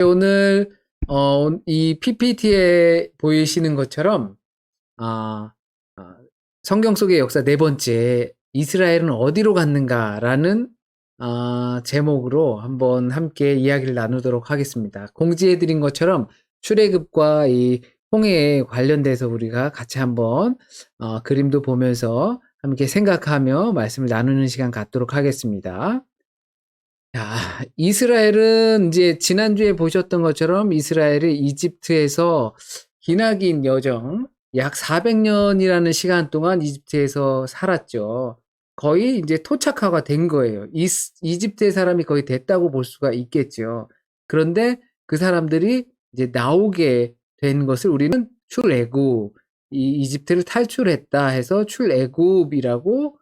오늘 이 PPT에 보이시는 것처럼 아, 아, 성경 속의 역사 네 번째 이스라엘은 어디로 갔는가라는 제목으로 한번 함께 이야기를 나누도록 하겠습니다. 공지해드린 것처럼 출애굽과 이 홍해에 관련돼서 우리가 같이 한번 그림도 보면서 함께 생각하며 말씀을 나누는 시간 갖도록 하겠습니다. 야, 이스라엘은 이제 지난주에 보셨던 것처럼 이스라엘이 이집트에서 기나긴 여정, 약 400년이라는 시간 동안 이집트에서 살았죠. 거의 이제 토착화가 된 거예요. 이집트의 사람이 거의 됐다고 볼 수가 있겠죠. 그런데 그 사람들이 이제 나오게 된 것을 우리는 출애굽, 이집트를 탈출했다 해서 출애굽이라고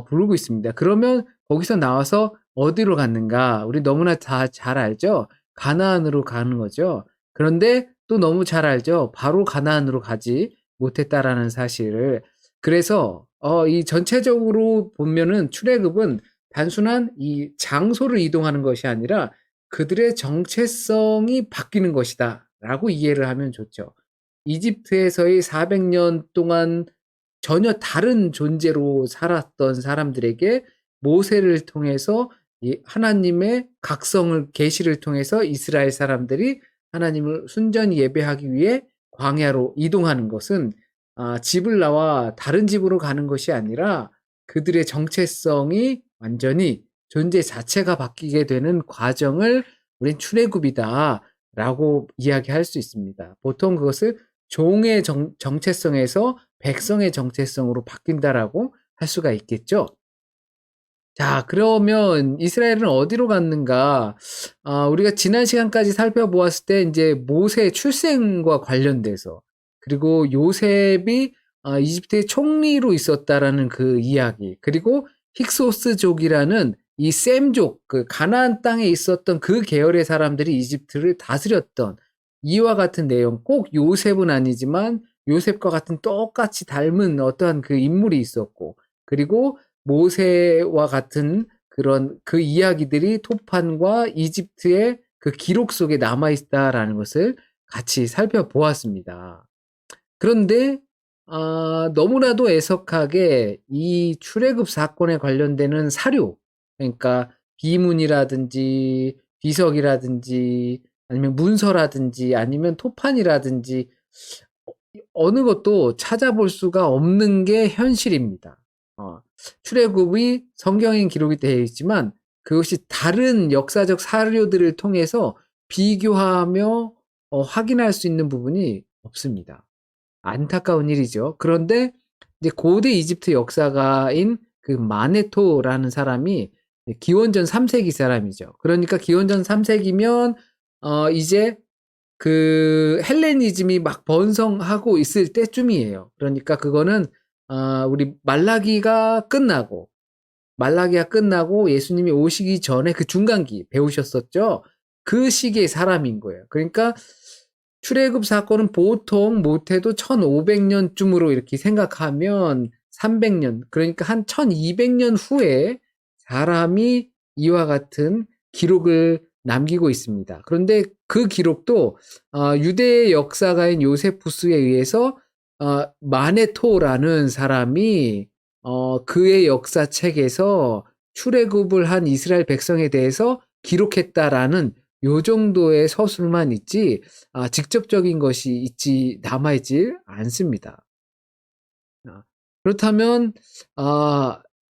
부르고 있습니다. 그러면 거기서 나와서 어디로 갔는가? 우리 너무나 다 잘 알죠? 가나안으로 가는 거죠. 그런데 또 너무 잘 알죠? 바로 가나안으로 가지 못했다라는 사실을. 그래서 이 전체적으로 보면은 출애굽은 단순한 이 장소를 이동하는 것이 아니라 그들의 정체성이 바뀌는 것이다라고 이해를 하면 좋죠. 이집트에서의 400년 동안 전혀 다른 존재로 살았던 사람들에게 모세를 통해서 이 하나님의 각성을 계시를 통해서 이스라엘 사람들이 하나님을 순전히 예배하기 위해 광야로 이동하는 것은 집을 나와 다른 집으로 가는 것이 아니라 그들의 정체성이 완전히 존재 자체가 바뀌게 되는 과정을 우린 출애굽이다라고 이야기할 수 있습니다. 보통 그것을 종의 정체성에서 백성의 정체성으로 바뀐다라고 할 수가 있겠죠. 자, 그러면 이스라엘은 어디로 갔는가? 우리가 지난 시간까지 살펴보았을 때 이제 모세의 출생과 관련돼서 그리고 요셉이 이집트의 총리로 있었다라는 그 이야기, 그리고 힉소스족이라는 이 셈족, 그 가나안 땅에 있었던 그 계열의 사람들이 이집트를 다스렸던 이와 같은 내용, 꼭 요셉은 아니지만 요셉과 같은 똑같이 닮은 어떠한 그 인물이 있었고, 그리고 모세와 같은 그런 그 이야기들이 토판과 이집트의 그 기록 속에 남아있다라는 것을 같이 살펴보았습니다. 그런데 너무나도 애석하게 이 출애굽 사건에 관련되는 사료, 그러니까 비문이라든지 비석이라든지 아니면 문서라든지 아니면 토판이라든지 어느 것도 찾아볼 수가 없는 게 현실입니다. 출애굽이 성경인 기록이 되어 있지만 그것이 다른 역사적 사료들을 통해서 비교하며 확인할 수 있는 부분이 없습니다. 안타까운 일이죠. 그런데 이제 고대 이집트 역사가인 그 마네토라는 사람이 기원전 3세기 사람이죠. 그러니까 기원전 3세기면 이제 그 헬레니즘이 막 번성하고 있을 때쯤이에요. 그러니까 그거는 우리 말라기가 끝나고 예수님이 오시기 전에 그 중간기 배우셨었죠. 그 시기의 사람인 거예요. 그러니까 출애굽 사건은 보통 못해도 1500년쯤으로 이렇게 생각하면 300년, 그러니까 한 1200년 후에 사람이 이와 같은 기록을 남기고 있습니다. 그런데 그 기록도 유대 역사가인 요세푸스에 의해서 마네토라는 사람이 그의 역사책에서 출애굽을 한 이스라엘 백성에 대해서 기록했다라는 요 정도의 서술만 있지 직접적인 것이 남아있지 않습니다. 그렇다면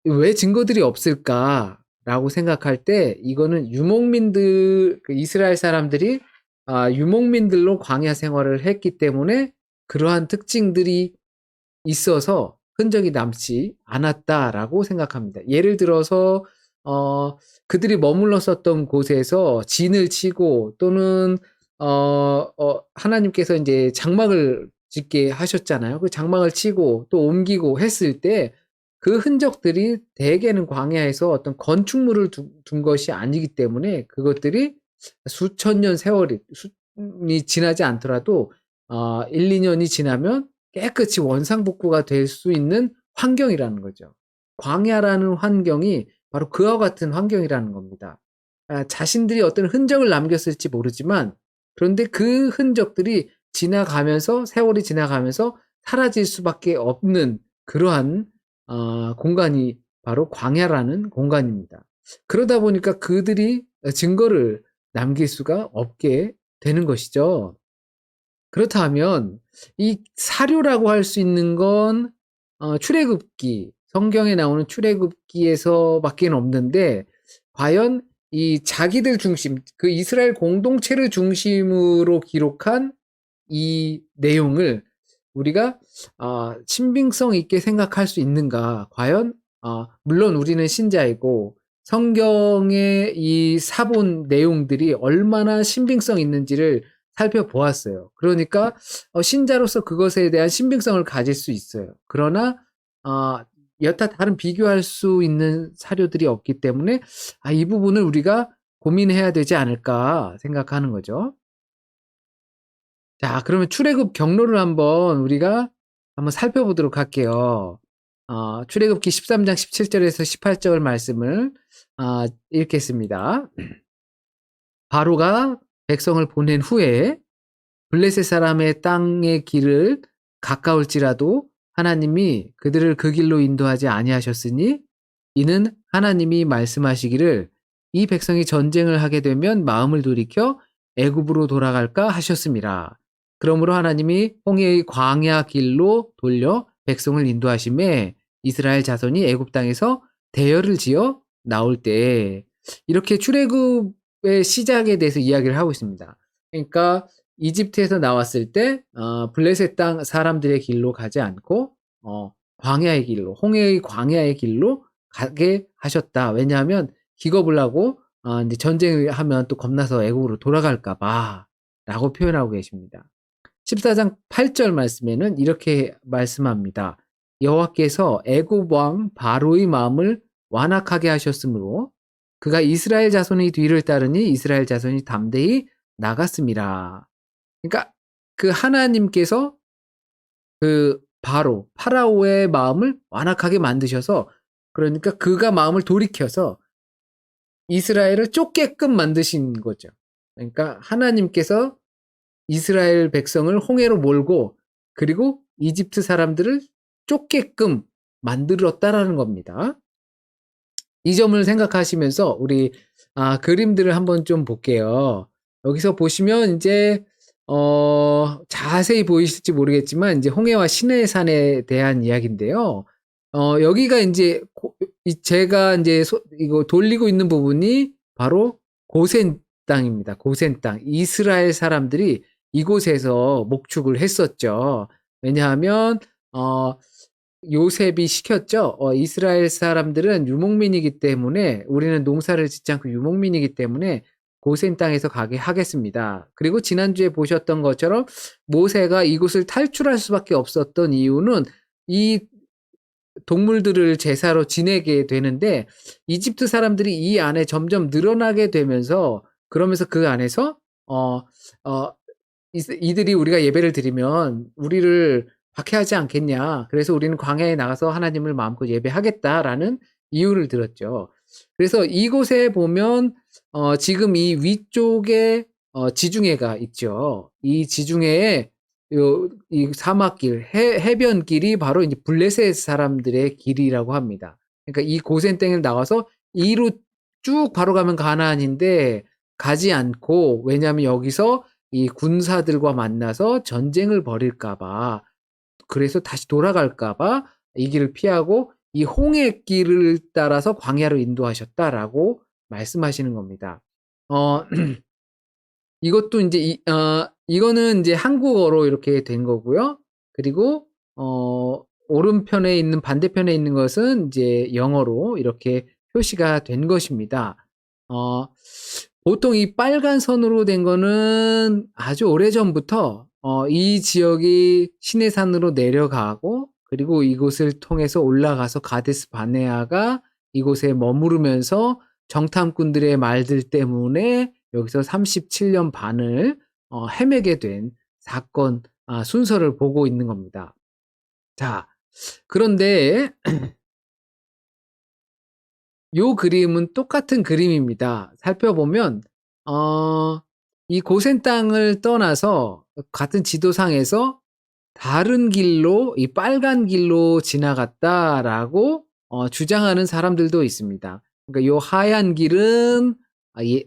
왜 증거들이 없을까라고 생각할 때 이거는 유목민들, 이스라엘 사람들이 유목민들로 광야 생활을 했기 때문에 그러한 특징들이 있어서 흔적이 남지 않았다라고 생각합니다. 예를 들어서 그들이 머물렀었던 곳에서 진을 치고 또는 하나님께서 이제 장막을 짓게 하셨잖아요. 그 장막을 치고 또 옮기고 했을 때 그 흔적들이 대개는 광야에서 어떤 건축물을 둔 것이 아니기 때문에 그것들이 수천 년 세월이 지나지 않더라도 1, 2년이 지나면 깨끗이 원상복구가 될 수 있는 환경이라는 거죠. 광야라는 환경이 바로 그와 같은 환경이라는 겁니다. 자신들이 어떤 흔적을 남겼을지 모르지만 그런데 그 흔적들이 지나가면서 세월이 지나가면서 사라질 수밖에 없는 그러한 공간이 바로 광야라는 공간입니다. 그러다 보니까 그들이 증거를 남길 수가 없게 되는 것이죠. 그렇다면 이 사료라고 할 수 있는 건 출애굽기, 성경에 나오는 출애굽기에서밖에 없는데 과연 이 자기들 중심, 그 이스라엘 공동체를 중심으로 기록한 이 내용을 우리가 신빙성 있게 생각할 수 있는가? 과연 물론 우리는 신자이고 성경의 이 사본 내용들이 얼마나 신빙성 있는지를 살펴보았어요. 그러니까 신자로서 그것에 대한 신빙성을 가질 수 있어요. 그러나 여타 다른 비교할 수 있는 사료들이 없기 때문에 이 부분을 우리가 고민해야 되지 않을까 생각하는 거죠. 자, 그러면 출애굽 경로를 우리가 한번 살펴보도록 할게요. 출애굽기 13장 17절에서 18절 말씀을 읽겠습니다. 바로가 백성을 보낸 후에 블레셋 사람의 땅의 길을 가까울지라도 하나님이 그들을 그 길로 인도하지 아니하셨으니 이는 하나님이 말씀하시기를 이 백성이 전쟁을 하게 되면 마음을 돌이켜 애굽으로 돌아갈까 하셨습니다. 그러므로 하나님이 홍해의 광야 길로 돌려 백성을 인도하심에 이스라엘 자손이 애굽 땅에서 대열을 지어 나올 때 이렇게 출애굽의 시작에 대해서 이야기를 하고 있습니다. 그러니까 이집트에서 나왔을 때 블레셋 땅 사람들의 길로 가지 않고 광야의 길로, 홍해의 광야의 길로 가게 하셨다. 왜냐하면 기겁을 하고 이제 전쟁을 하면 또 겁나서 애국으로 돌아갈까 봐라고 표현하고 계십니다. 14장 8절 말씀에는 이렇게 말씀합니다. 여호와께서 애굽 왕 바로의 마음을 완악하게 하셨으므로 그가 이스라엘 자손의 뒤를 따르니 이스라엘 자손이 담대히 나갔습니다. 그러니까 그 하나님께서 그 파라오의 마음을 완악하게 만드셔서 그러니까 그가 마음을 돌이켜서 이스라엘을 쫓게끔 만드신 거죠. 그러니까 하나님께서 이스라엘 백성을 홍해로 몰고 그리고 이집트 사람들을 쫓게끔 만들었다라는 겁니다. 이 점을 생각하시면서 우리 그림들을 한번 좀 볼게요. 여기서 보시면 이제 자세히 보이실지 모르겠지만 이제 홍해와 시내산에 대한 이야기인데요. 여기가 이제 제가 이제 이거 돌리고 있는 부분이 바로 고센 땅입니다. 고센 땅. 이스라엘 사람들이 이곳에서 목축을 했었죠. 왜냐하면 요셉이 시켰죠. 이스라엘 사람들은 유목민이기 때문에 우리는 농사를 짓지 않고 유목민이기 때문에 고센 땅에서 가게 하겠습니다. 그리고 지난주에 보셨던 것처럼 모세가 이곳을 탈출할 수밖에 없었던 이유는 이 동물들을 제사로 지내게 되는데 이집트 사람들이 이 안에 점점 늘어나게 되면서 그러면서 그 안에서 이들이 우리가 예배를 드리면 우리를 박해하지 않겠냐. 그래서 우리는 광야에 나가서 하나님을 마음껏 예배하겠다라는 이유를 들었죠. 그래서 이곳에 보면 지금 이 위쪽에 지중해가 있죠. 이 지중해에 이 사막길, 해변길이 바로 이제 블레셋 사람들의 길이라고 합니다. 그러니까 이 고센 땅을 나와서 이로 쭉 바로 가면 가나안인데 가지 않고 왜냐하면 여기서 이 군사들과 만나서 전쟁을 벌일까봐 그래서 다시 돌아갈까봐 이 길을 피하고 이 홍해길을 따라서 광야로 인도하셨다라고 말씀하시는 겁니다. 이것도 이제 이거는 이제 한국어로 이렇게 된 거고요. 그리고 오른편에 있는 반대편에 있는 것은 이제 영어로 이렇게 표시가 된 것입니다. 보통 이 빨간 선으로 된 거는 아주 오래전부터 이 지역이 시내산으로 내려가고 그리고 이곳을 통해서 올라가서 가데스 바네아가 이곳에 머무르면서 정탐꾼들의 말들 때문에 여기서 37년 반을 헤매게 된 사건 순서를 보고 있는 겁니다. 자, 그런데 요 그림은 똑같은 그림입니다. 살펴보면 이 고센 땅을 떠나서 같은 지도상에서 다른 길로 이 빨간 길로 지나갔다라고 주장하는 사람들도 있습니다. 그러니까 요 하얀 길은 아 예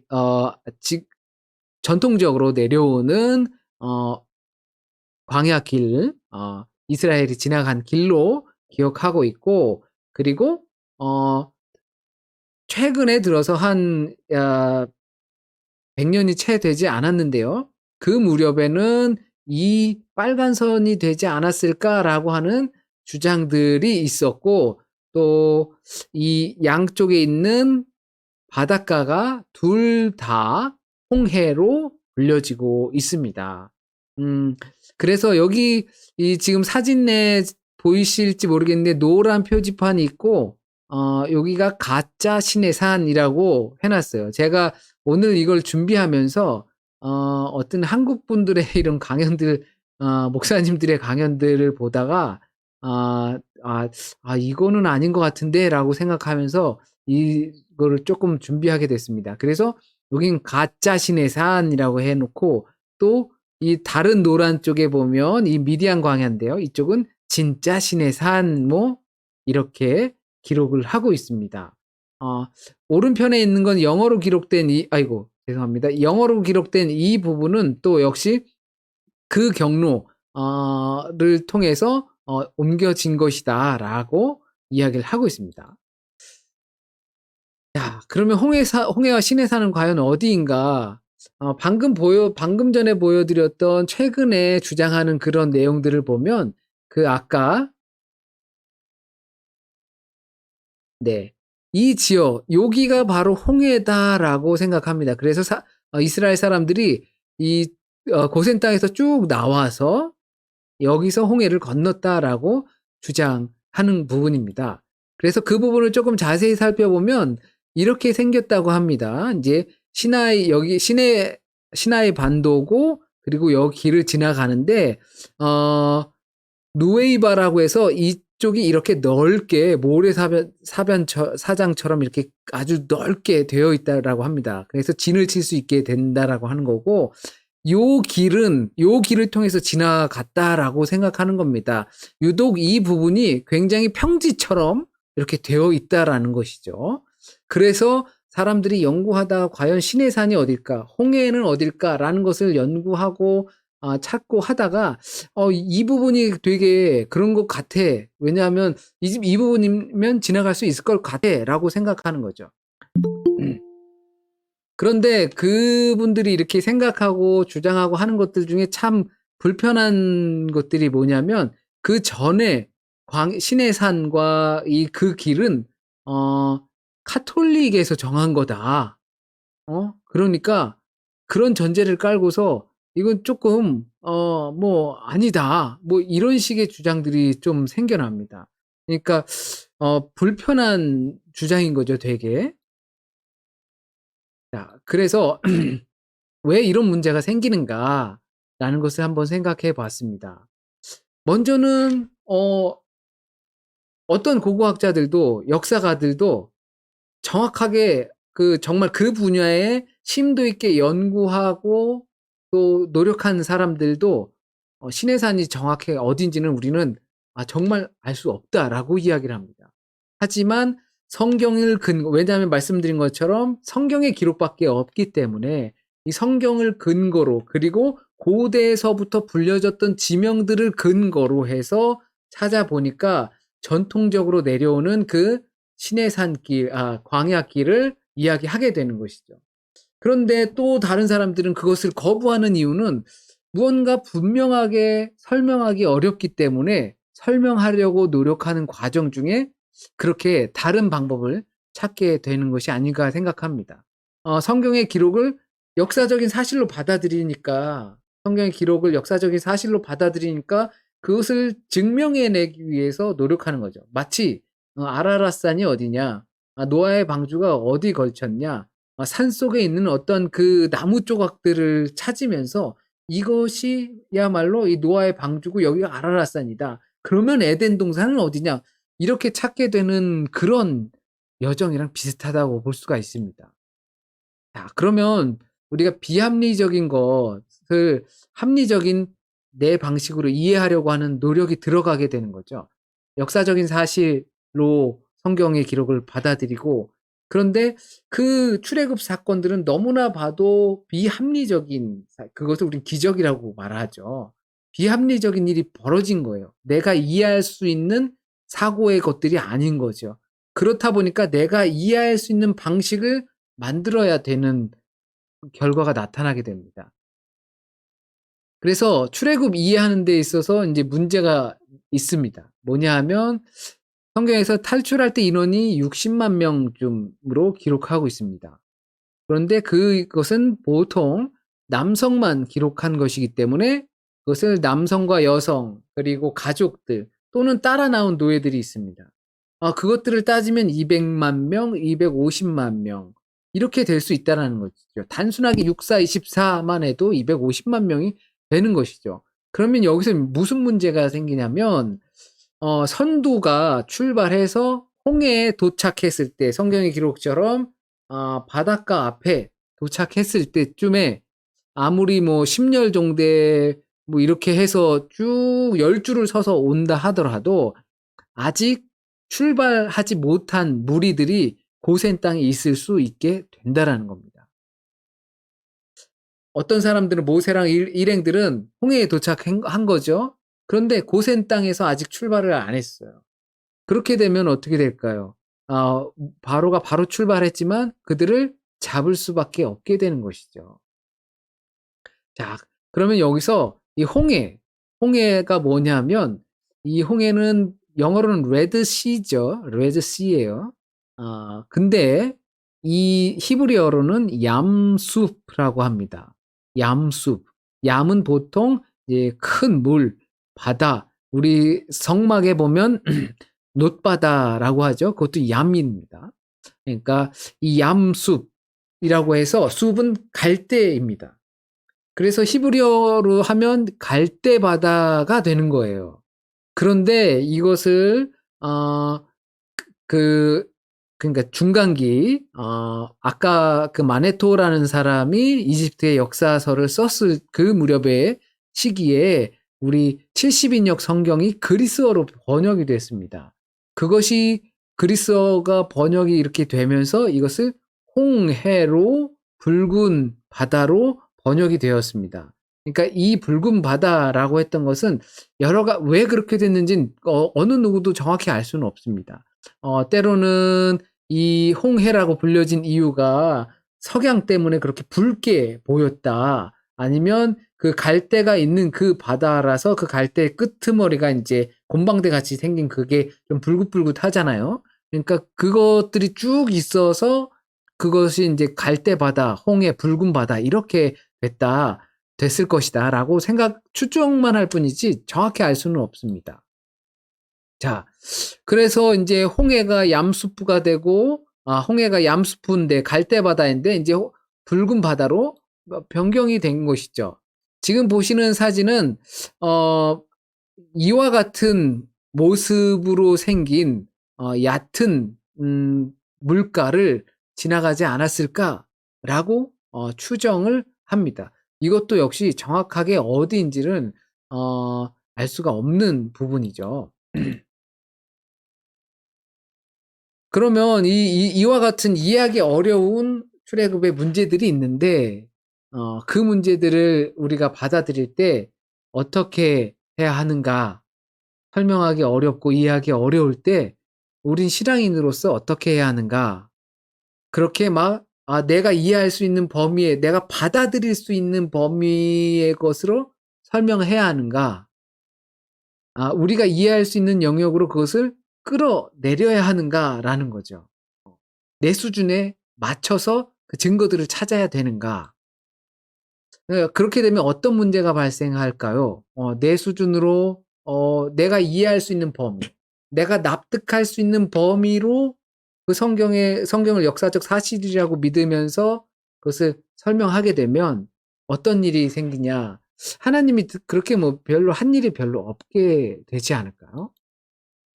직 전통적으로 내려오는 어 광야길 이스라엘이 지나간 길로 기억하고 있고, 그리고 어 최근에 들어서 한 100 년이 채 되지 않았는데요. 그 무렵에는 '이 빨간 선이 되지 않았을까?'라고 하는 주장들이 있었고, 또 이 양쪽에 있는 바닷가가 둘 다 홍해로 불려지고 있습니다. 음 그래서 여기 이 지금 사진에 보이실지 모르겠는데 노란 표지판이 있고 여기가 가짜 신의 산이라고 해 놨어요. 제가 오늘 이걸 준비하면서 어떤 한국 분들의 이런 강연들 목사님들의 강연들을 보다가 '이거는 아닌 것 같은데.'라고 생각하면서 이거를 쪼끔 준비하게 됐습니다. 그래서 여긴 가짜 신의 산이라고 해 놓고, 또 이 다른 노란 쪽에 보면 이 미디안 광야인데요. 이쪽은 진짜 신의 산 뭐 이렇게 기록을 하고 있습니다. 어 오른편에 있는 건 영어로 기록된 죄송합니다. 영어로 기록된 이 부분은 또 역시 그 경로 를 통해서 옮겨진 것이다라고 이야기를 하고 있습니다. 자, 그러면 홍해와 시내산은 과연 어디인가? 방금 전에 보여드렸던 최근에 주장하는 그런 내용들을 보면 그 아까 네. 이 지역 여기가 바로 홍해다라고 생각합니다. 그래서 이스라엘 사람들이 이 고센 땅에서 쭉 나와서 여기서 홍해를 건넜다라고 주장하는 부분입니다. 그래서 그 부분을 조금 자세히 살펴보면 이렇게 생겼다고 합니다. 인제 여기 시나이 반도고, 그리고 여기 길을 지나가는데 어 누에이바라고 해서 이쪽이 이렇게 넓게 사장처럼 이렇게 아주 넓게 되어 있다라고 합니다. 그래서 진을 칠 수 있게 된다라고 하는 거고, 요 길을 통해서 지나갔다라고 생각하는 겁니다. 유독 이 부분이 굉장히 평지처럼 이렇게 되어 있다라는 것이죠. 그래서 사람들이 연구하다가 '과연 시내산이 어딜까? 홍해는 어딜까?'라는 것을 연구하고 찾고 하다가 이 부분이 되게 그런 것 같아. 왜냐하면 '이 부분이면 지나갈 수 있을 것 같아.'라고 생각하는 거죠. 그런데 그분들이 이렇게 생각하고 주장하고 하는 것들 중에 참 불편한 것들이 뭐냐면, 그전에 시내산과 그 길은 어 "카톨릭에서 정한 거다." 그러니까 그런 전제를 깔고서 "이건 쪼끔 뭐 아니다." 뭐 이런 식의 주장들이 좀 생겨납니다. 그러니까 불편한 주장인 거죠, 되게. 자, 그래서 '왜 이런 문제가 생기는가.'라는 것을 한번 생각해 봤습니다. 먼저는 어떤 고고학자들도 역사가들도 정확하게 정말 그 분야에 심도 있게 연구하고 또 노력한 사람들도 "시내산이 정확히 어딘지는 우리는 정말 알 수 없다."라고 이야기를 합니다. 하지만 왜냐하면 말씀드린 것처럼 성경의 기록밖에 없기 때문에 이 성경을 근거로, 그리고 고대에서부터 불려졌던 지명들을 근거로 해서 찾아보니까 전통적으로 내려오는 그 시내산길 광야길을 이야기하게 되는 것이죠. 그런데 또 다른 사람들은 그것을 거부하는 이유는 무언가 분명하게 설명하기 어렵기 때문에 설명하려고 노력하는 과정 중에 그렇게 다른 방법을 찾게 되는 것이 아닌가 생각합니다. 성경의 기록을 역사적인 사실로 받아들이니까 성경의 기록을 역사적인 사실로 받아들이니까 그것을 증명해 내기 위해서 노력하는 거죠. 마치 아라랏산이 어디냐, 노아의 방주가 어디 걸쳤냐, 산속에 있는 어떤 그 나무 조각들을 찾으면서 '이것이야말로 이 노아의 방주고 여기가 아라랏산이다. 그러면 에덴 동산은 어디냐?' 이렇게 찾게 되는 그런 여정이랑 비슷하다고 볼 수가 있습니다. 자, 그러면 우리가 비합리적인 것을 합리적인 내 방식으로 이해하려고 하는 노력이 들어가게 되는 거죠. 역사적인 사실로 성경의 기록을 받아들이고, 그런데 그 출애굽 사건들은 너무나 봐도 비합리적인 그것을 우린 기적이라고 말하죠. 비합리적인 일이 벌어진 거예요. 내가 이해할 수 있는 사고의 것들이 아닌 거죠. 그렇다 보니까 내가 이해할 수 있는 방식을 만들어야 되는 결과가 나타나게 됩니다. 그래서 출애굽 이해하는 데 있어서 이제 문제가 있습니다. 뭐냐 하면 성경에서 탈출할 때 인원이 60만 명쯤으로 기록하고 있습니다. 그런데 그것은 보통 남성만 기록한 것이기 때문에 그것을 남성과 여성 그리고 가족들 또는 따라 나온 노예들이 있습니다. 그것들을 따지면 200만 명, 250만 명 이렇게 될 수 있다는 거죠. 단순하게 6사 24만 해도 250만 명이 되는 것이죠. 그러면 여기서 무슨 문제가 생기냐면 선두가 출발해서 홍해에 도착했을 때 성경의 기록처럼 바닷가 앞에 도착했을 때쯤에 아무리 뭐 10열 정도에 뭐 이렇게 해서 쭉 10줄을 서서 온다 하더라도 아직 출발하지 못한 무리들이 고센 땅에 있을 수 있게 된다라는 겁니다. 어떤 사람들은 모세랑 일행들은 홍해에 도착한 거죠. 그런데 고센 땅에서 아직 출발을 안 했어요. 그렇게 되면 어떻게 될까요? 바로가 바로 출발했지만 그들을 잡을 수밖에 없게 되는 것이죠. 자, 그러면 여기서 이 홍해가 뭐냐면 이 홍해는 영어로는 레드시죠. 레드시예요. 근데 이 히브리어로는 얌숲이라고 합니다. 얌숲. 얌은 보통 이제 큰 물, 바다. 우리 성막에 보면 놋바다라고 하죠. 그것도 얌입니다. 그러니까 이 얌숲이라고 해서 숲은 갈대입니다. 그래서 히브리어로 하면 갈대 바다가 되는 거예요. 그런데 이것을 그러니까 중간기 아까 그 마네토라는 사람이 이집트의 역사서를 썼을 그 무렵의 시기에 우리 70인역 성경이 그리스어로 번역이 됐습니다. 그것이 그리스어가 번역이 이렇게 되면서 이것을 홍해로 붉은 바다로 번역이 되었습니다. 그러니까 이 붉은 바다라고 했던 것은 왜 그렇게 됐는지는 어느 누구도 정확히 알 수는 없습니다. 때로는 이 홍해라고 불려진 이유가 석양 때문에 그렇게 붉게 보였다. 아니면 그 갈대가 있는 그 바다라서 그 갈대 끄트머리가 이제 곰방대 같이 생긴 그게 좀 불긋불긋하잖아요. 그러니까 그것들이 쭉 있어서 그것이 이제 갈대 바다, 홍해, 붉은 바다 이렇게 됐을 것이다라고 추정만 할 뿐이지 정확히 알 수는 없습니다. 자, 그래서 이제 홍해가 얌수프가 되고, 홍해가 얌수프인데 갈대 바다인데 이제 붉은 바다로 변경이 된 것이죠. 지금 보시는 사진은 이와 같은 모습으로 생긴 얕은 물가를 지나가지 않았을까라고 추정을 합니다. 이것도 역시 정확하게 어디인지는 알 수가 없는 부분이죠. 그러면 이와 같은 이해하기 어려운 출애굽의 문제들이 있는데 그 문제들을 우리가 받아들일 때 어떻게 해야 하는가 설명하기 어렵고 이해하기 어려울 때 우린 실향인으로서 어떻게 해야 하는가 그렇게 내가 이해할 수 있는 범위에 내가 받아들일 수 있는 범위의 것으로 설명해야 하는가 우리가 이해할 수 있는 영역으로 그것을 끌어내려야 하는가라는 거죠. 내 수준에 맞춰서 그 증거들을 찾아야 되는가. 그렇게 되면 어떤 문제가 발생할까요? 내 수준으로 내가 이해할 수 있는 범위, 내가 납득할 수 있는 범위로 그 성경을 역사적 사실이라고 믿으면서 그것을 설명하게 되면 어떤 일이 생기냐. 하나님이 그렇게 별로 한 일이 별로 없게 되지 않을까요?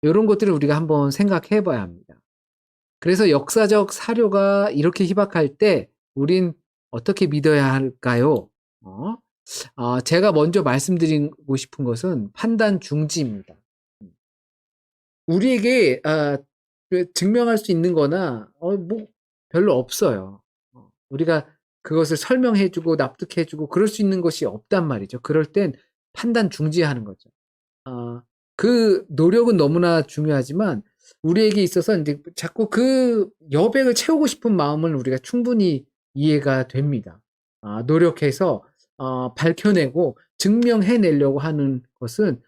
이런 것들을 우리가 한번 생각해 봐야 합니다. 그래서 역사적 사료가 이렇게 희박할 때 우린 어떻게 믿어야 할까요? 어? 제가 먼저 말씀드리고 싶은 것은 판단 중지입니다. 우리에게 증명할 수 있는 거나 뭐 별로 없어요. 우리가 그것을 설명해 주고 납득해 주고 그럴 수 있는 것이 없단 말이죠. 그럴 땐 판단 중지하는 거죠. 아 그 노력은 너무나 중요하지만 우리에게 있어서 인제 자꾸 그 여백을 채우고 싶은 마음은 우리가 충분히 이해가 됩니다. 노력해서 밝혀내고 증명해 내려고 하는 것은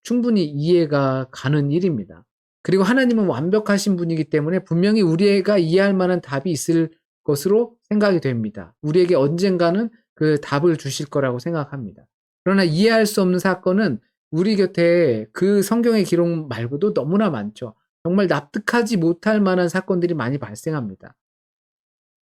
충분히 이해가 가는 일입니다. 그리고 하나님은 완벽하신 분이기 때문에 분명히 우리가 이해할 만한 답이 있을 것으로 생각이 됩니다. 우리에게 언젠가는 그 답을 주실 거라고 생각합니다. 그러나 이해할 수 없는 사건은 우리 곁에 그 성경의 기록 말고도 너무나 많죠. 정말 납득하지 못할 만한 사건들이 많이 발생합니다.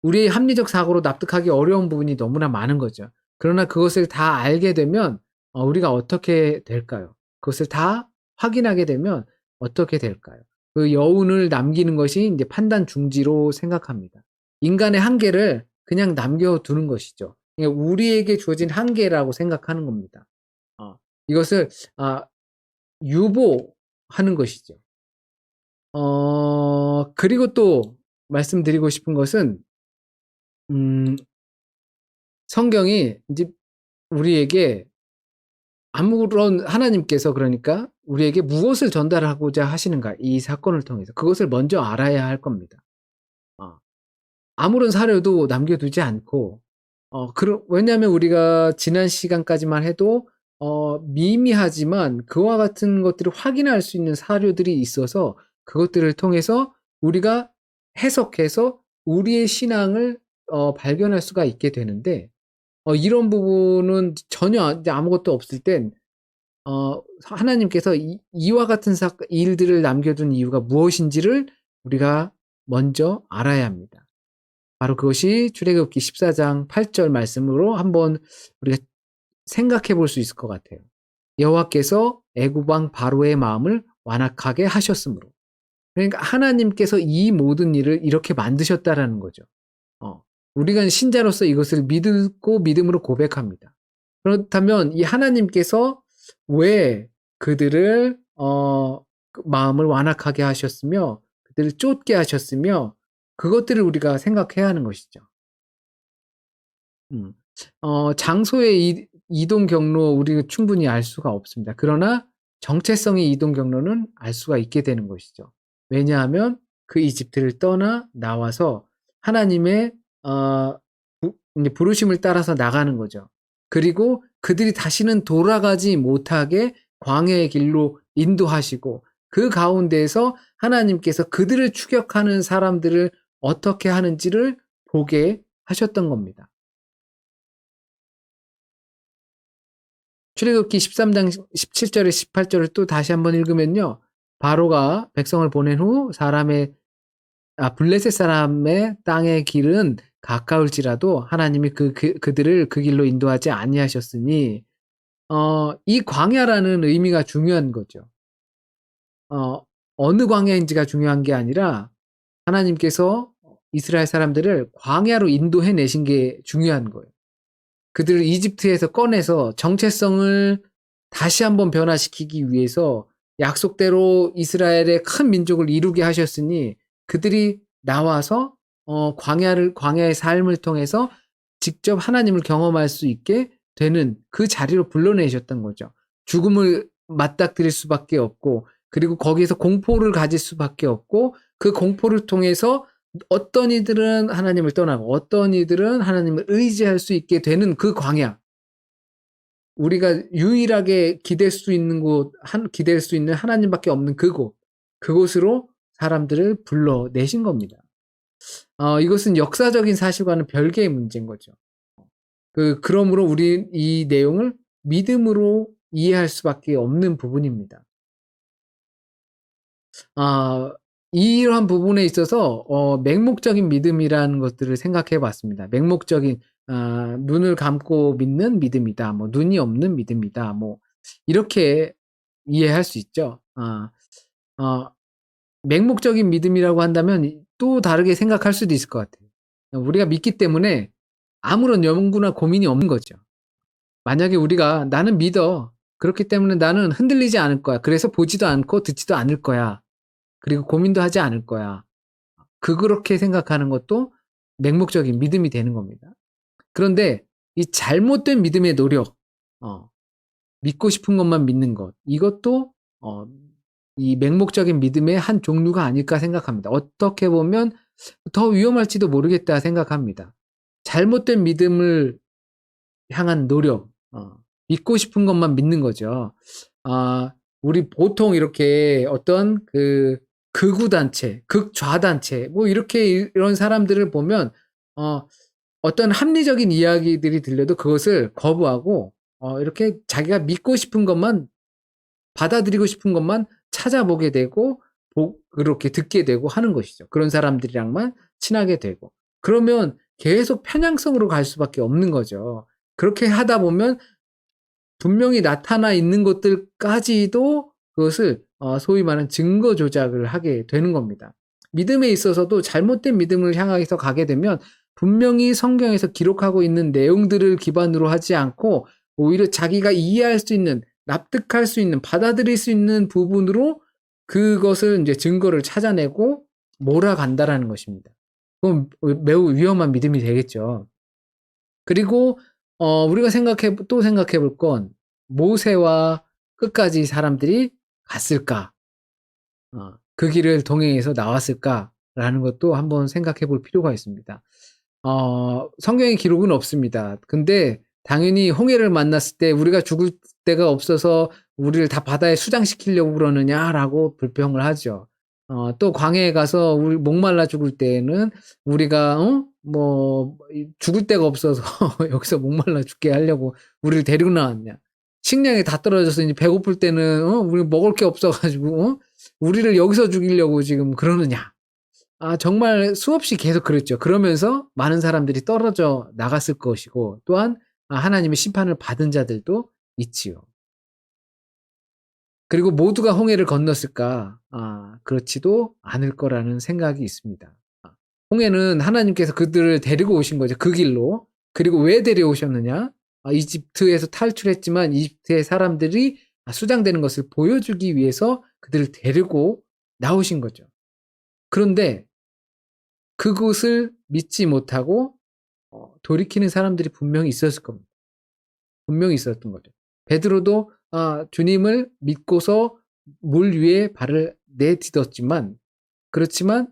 우리의 합리적 사고로 납득하기 어려운 부분이 너무나 많은 거죠. 그러나 그것을 다 알게 되면 우리가 어떻게 될까요? 그것을 다 확인하게 되면 어떻게 될까요? 그 여운을 남기는 것이 이제 판단 중지로 생각합니다. 인간의 한계를 그냥 남겨두는 것이죠. 그러니까 우리에게 주어진 한계라고 생각하는 겁니다. 이것을 아 유보하는 것이죠. 그리고 또 말씀드리고 싶은 것은 음 성경이 인제 우리에게 아무런 하나님께서 그러니까 우리에게 무엇을 전달하고자 하시는가 이 사건을 통해서 그것을 먼저 알아야 할 겁니다. 어 아무런 사료도 남겨두지 않고 왜냐하면 우리가 지난 시간까지만 해도 미미하지만 그와 같은 것들을 확인할 수 있는 사료들이 있어서 그것들을 통해서 우리가 해석해서 우리의 신앙을 발견할 수가 있게 되는데 이런 부분은 전혀 이제 아무것도 없을 땐 하나님께서 이와 같은 일들을 남겨둔 이유가 무엇인지를 우리가 먼저 알아야 합니다. 바로 그것이 출애굽기 14장 8절 말씀으로 한번 우리가 생각해 볼 수 있을 것 같아요. 여호와께서 애굽 왕 바로의 마음을 완악하게 하셨으므로. 그러니까 하나님께서 이 모든 일을 이렇게 만드셨다라는 거죠. 어. 우리가 신자로서 이것을 믿고 믿음으로 고백합니다. 그렇다면 이 하나님께서 왜 그들을 그 마음을 완악하게 하셨으며 그들을 쫓게 하셨으며 그것들을 우리가 생각해야 하는 것이죠. 음. 장소의 이동 경로 우리가 충분히 알 수가 없습니다. 그러나 정체성의 이동 경로는 알 수가 있게 되는 것이죠. 왜냐하면 그 이집트를 떠나 나와서 하나님의 어 이제 부르심을 따라서 나가는 거죠. 그리고 그들이 다시는 돌아가지 못하게 광야의 길로 인도하시고 그 가운데에서 하나님께서 그들을 추격하는 사람들을 어떻게 하는지를 보게 하셨던 겁니다. 출애굽기 13장 17절에 18절을 또 다시 한번 읽으면요. 바로가 백성을 보낸 후 블레셋 사람의 땅의 길은 가까울지라도 하나님이 그들을 그 길로 인도하지 아니하셨으니 이 광야라는 의미가 중요한 거죠. 어 어느 광야인지가 중요한 게 아니라 하나님께서 이스라엘 사람들을 광야로 인도해 내신 게 중요한 거예요. 그들을 이집트에서 꺼내서 정체성을 다시 한번 변화시키기 위해서 약속대로 이스라엘의 큰 민족을 이루게 하셨으니 그들이 나와서 광야의 삶을 통해서 직접 하나님을 경험할 수 있게 되는 그 자리로 불러내셨던 거죠. 죽음을 맞닥뜨릴 수밖에 없고 그리고 거기에서 공포를 가질 수밖에 없고 그 공포를 통해서 어떤 이들은 하나님을 떠나고 어떤 이들은 하나님을 의지할 수 있게 되는 그 광야. 우리가 유일하게 기댈 수 있는 하나님밖에 없는 그곳. 그곳으로 사람들을 불러내신 겁니다. 이것은 역사적인 사실과는 별개의 문제인 거죠. 그러므로 우리 이 내용을 믿음으로 이해할 수밖에 없는 부분입니다. 아 이러한 부분에 있어서 맹목적인 믿음이라는 것들을 생각해 봤습니다. 맹목적인 눈을 감고 믿는 믿음이다. 뭐 눈이 없는 믿음이다. 뭐 이렇게 이해할 수 있죠. 어 맹목적인 믿음이라고 한다면 또 다르게 생각할 수도 있을 것 같아요. 우리가 믿기 때문에 아무런 연구나 고민이 없는 거죠. 만약에 우리가 나는 믿어. 그렇기 때문에 나는 흔들리지 않을 거야. 그래서 보지도 않고 듣지도 않을 거야. 그리고 고민도 하지 않을 거야. 그렇게 생각하는 것도 맹목적인 믿음이 되는 겁니다. 그런데 이 잘못된 믿음의 노력, 믿고 싶은 것만 믿는 것, 이것도 이 맹목적인 믿음의 한 종류가 아닐까 생각합니다. 어떻게 보면 더 위험할지도 모르겠다 생각합니다. 잘못된 믿음을 향한 노력, 믿고 싶은 것만 믿는 거죠. 우리 보통 이렇게 어떤 그 극우단체, 극좌단체, 뭐 이렇게 이런 사람들을 보면, 어떤 합리적인 이야기들이 들려도 그것을 거부하고, 이렇게 자기가 믿고 싶은 것만, 받아들이고 싶은 것만 찾아보게 되고, 그렇게 듣게 되고 하는 것이죠. 그런 사람들이랑만 친하게 되고. 그러면 계속 편향성으로 갈 수밖에 없는 거죠. 그렇게 하다 보면 분명히 나타나 있는 것들까지도 그것을 소위 말하는 증거 조작을 하게 되는 겁니다. 믿음에 있어서도 잘못된 믿음을 향해서 가게 되면 분명히 성경에서 기록하고 있는 내용들을 기반으로 하지 않고 오히려 자기가 이해할 수 있는, 납득할 수 있는, 받아들일 수 있는 부분으로 그것을 이제 증거를 찾아내고 몰아간다라는 것입니다. 그럼 매우 위험한 믿음이 되겠죠. 그리고 우리가 또 생각해 볼 건 모세와 끝까지 사람들이 갔을까? 그 길을 동행해서 나왔을까라는 것도 한번 생각해 볼 필요가 있습니다. 성경에 기록은 없습니다. 근데 당연히 홍해를 만났을 때 우리가 죽을 데가 없어서 우리를 다 바다에 수장시키려고 그러느냐라고 불평을 하죠. 또 광야에 가서 우리 목말라 죽을 때에는 우리가 뭐 죽을 데가 없어서 여기서 목말라 죽게 하려고 우리를 데리고 나왔냐. 식량이 다 떨어져서 이제 배고플 때는 우리 먹을 게 없어가지고 우리를 여기서 죽이려고 지금 그러느냐. 정말 수없이 계속 그랬죠. 그러면서 많은 사람들이 떨어져 나갔을 것이고 또한 하나님의 심판을 받은 자들도 있지요. 그리고 모두가 홍해를 건넜을까? 그렇지도 않을 거라는 생각이 있습니다. 홍해는 하나님께서 그들을 데리고 오신 거죠. 그 길로. 그리고 왜 데려오셨느냐? 이집트에서 탈출했지만 이집트의 사람들이 수장되는 것을 보여주기 위해서 그들을 데리고 나오신 거죠. 그런데 그곳을 믿지 못하고 돌이키는 사람들이 분명히 있었을 겁니다. 분명히 있었던 거죠. 베드로도 주님을 믿고서 물 위에 발을 내딛었지만 그렇지만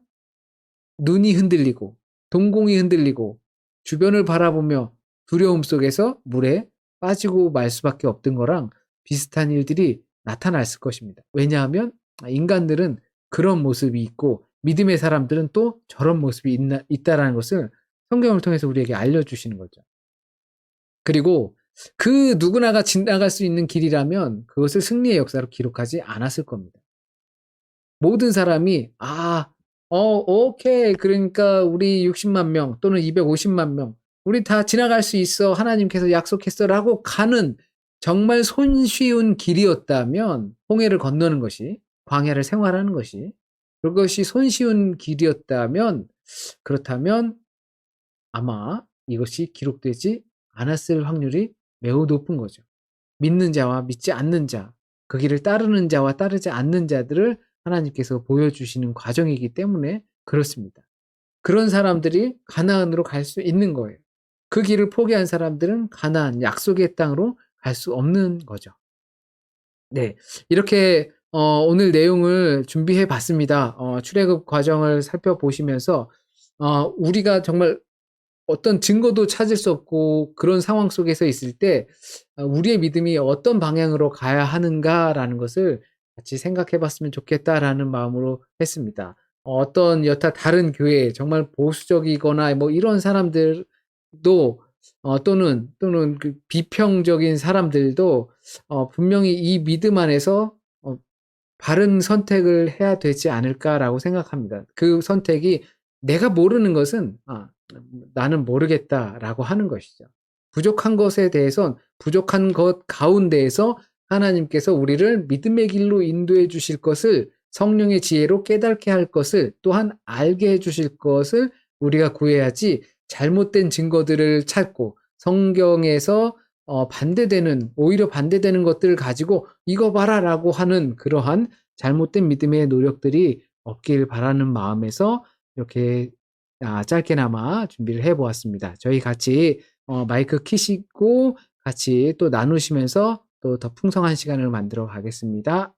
눈이 흔들리고 동공이 흔들리고 주변을 바라보며 두려움 속에서 물에 빠지고 말 수밖에 없던 거랑 비슷한 일들이 나타났을 것입니다. 왜냐하면 인간들은 그런 모습이 있고 믿음의 사람들은 또 저런 모습이 있다라는 것을 성경을 통해서 우리에게 알려주시는 거죠. 그리고 그 누구나가 지나갈 수 있는 길이라면 그것을 승리의 역사로 기록하지 않았을 겁니다. 모든 사람이 오케이. 그러니까 우리 60만 명 또는 250만 명 우리 다 지나갈 수 있어. 하나님께서 약속했어라고 가는 정말 손쉬운 길이었다면 홍해를 건너는 것이 광야를 생활하는 것이 그것이 손쉬운 길이었다면 그렇다면 아마 이것이 기록되지 않았을 확률이 매우 높은 거죠. 믿는 자와 믿지 않는 자, 그 길을 따르는 자와 따르지 않는 자들을 하나님께서 보여주시는 과정이기 때문에 그렇습니다. 그런 사람들이 가나안으로 갈 수 있는 거예요. 그 길을 포기한 사람들은 가나안 약속의 땅으로 갈 수 없는 거죠. 네, 이렇게 오늘 내용을 준비해 봤습니다. 출애굽 과정을 살펴보시면서 우리가 정말 어떤 증거도 찾을 수 없고 그런 상황 속에서 있을 때 우리의 믿음이 어떤 방향으로 가야 하는가라는 것을 같이 생각해 봤으면 좋겠다라는 마음으로 했습니다. 어떤 여타 다른 교회 정말 보수적이거나 뭐 이런 사람들도 또는 그 비평적인 사람들도 분명히 이 믿음 안에서 바른 선택을 해야 되지 않을까라고 생각합니다. 그 선택이 내가 모르는 것은 나는 모르겠다라고 하는 것이죠. 부족한 것에 대해선 부족한 것 가운데에서 하나님께서 우리를 믿음의 길로 인도해 주실 것을 성령의 지혜로 깨닫게 할 것을 또한 알게 해 주실 것을 우리가 구해야지 잘못된 증거들을 찾고 성경에서 오히려 반대되는 것들을 가지고 이거 봐라라고 하는 그러한 잘못된 믿음의 노력들이 없길 바라는 마음에서 이렇게 짧게나마 준비를 해 보았습니다. 저희 같이 마이크 켜시고 같이 또 나누시면서 또 더 풍성한 시간을 만들어 가겠습니다.